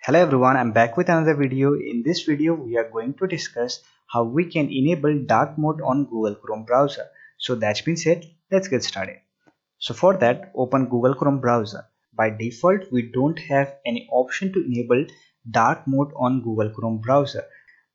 Hello everyone, I'm back with another video. In this video, we are going to discuss how we can enable dark mode on Google Chrome browser. So that's been said, let's get started. So for that, open Google Chrome browser. By default, we don't have any option to enable dark mode on Google Chrome browser.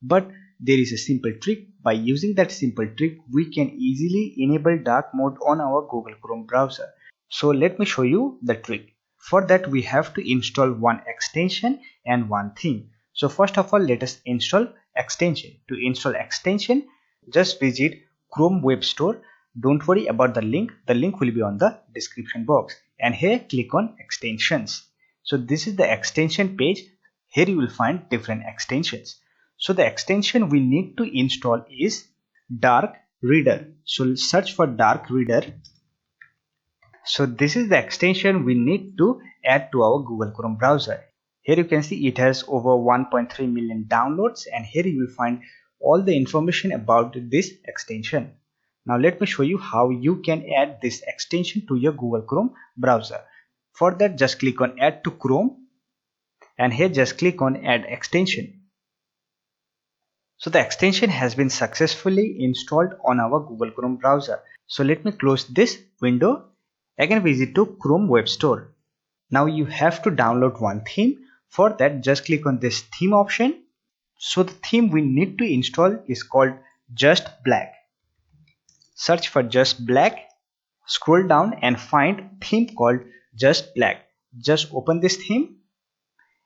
But there is a simple trick. By using that simple trick, we can easily enable dark mode on our Google Chrome browser. So let me show you the trick. For that, we have to install one extension and one theme. So first of all, let us install extension. To install extension, just visit Chrome Web Store. Don't worry about the link. The link will be on the description box. And here click on extensions. So this is the extension page. Here you will find different extensions. So the extension we need to install is Dark Reader. So search for Dark Reader. So this is the extension we need to add to our Google Chrome browser. Here you can see it has over 1.3 million downloads, and here you will find all the information about this extension. Now let me show you how you can add this extension to your Google Chrome browser. For that, just click on Add to Chrome, and here just click on Add Extension. So the extension has been successfully installed on our Google Chrome browser. So let me close this window. Again visit to Chrome Web Store. Now you have to download one theme. For that, just click on this theme option. So the theme we need to install is called Just Black. Search for Just Black, scroll down and find theme called Just Black. Just open this theme,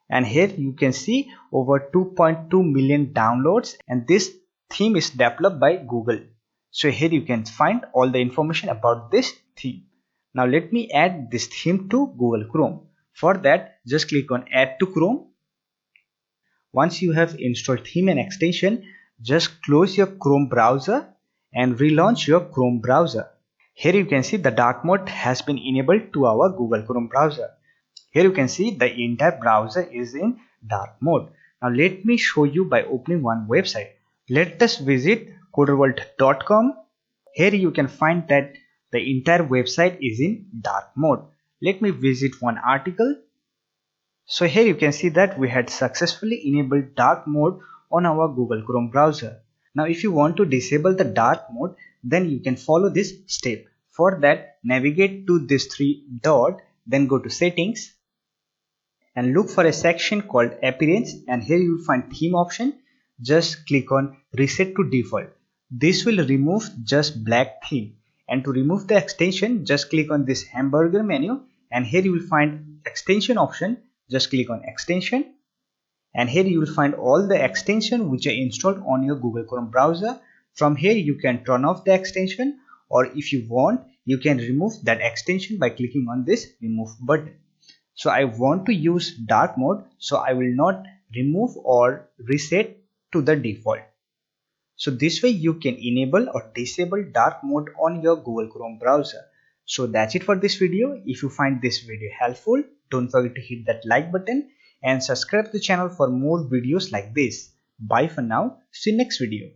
and here you can see over 2.2 million downloads, and this theme is developed by Google. So here you can find all the information about this theme. Now let me add this theme to Google Chrome. For that, just click on Add to Chrome. Once you have installed theme and extension, just close your Chrome browser and relaunch your Chrome browser. Here you can see the dark mode has been enabled to our Google Chrome browser. Here you can see the entire browser is in dark mode. Now let me show you by opening one website. Let us visit thecoderworld.com. Here you can find that the entire website is in dark mode. Let me visit one article. So here you can see that we had successfully enabled dark mode on our Google Chrome browser. Now if you want to disable the dark mode, then you can follow this step. For that, navigate to this three dot, then go to settings and look for a section called appearance, and here you will find theme option. Just click on reset to default. This will remove Just Black theme. And to remove the extension, just click on this hamburger menu, and here you will find extension option. Just click on extension, and here you will find all the extension which are installed on your Google Chrome browser. From here you can turn off the extension, or if you want, you can remove that extension by clicking on this remove button. So I want to use dark mode, so I will not remove or reset to the default. So this way you can enable or disable dark mode on your Google Chrome browser. So that's it for this video. If you find this video helpful, don't forget to hit that like button and subscribe to the channel for more videos like this. Bye for now. See you next video.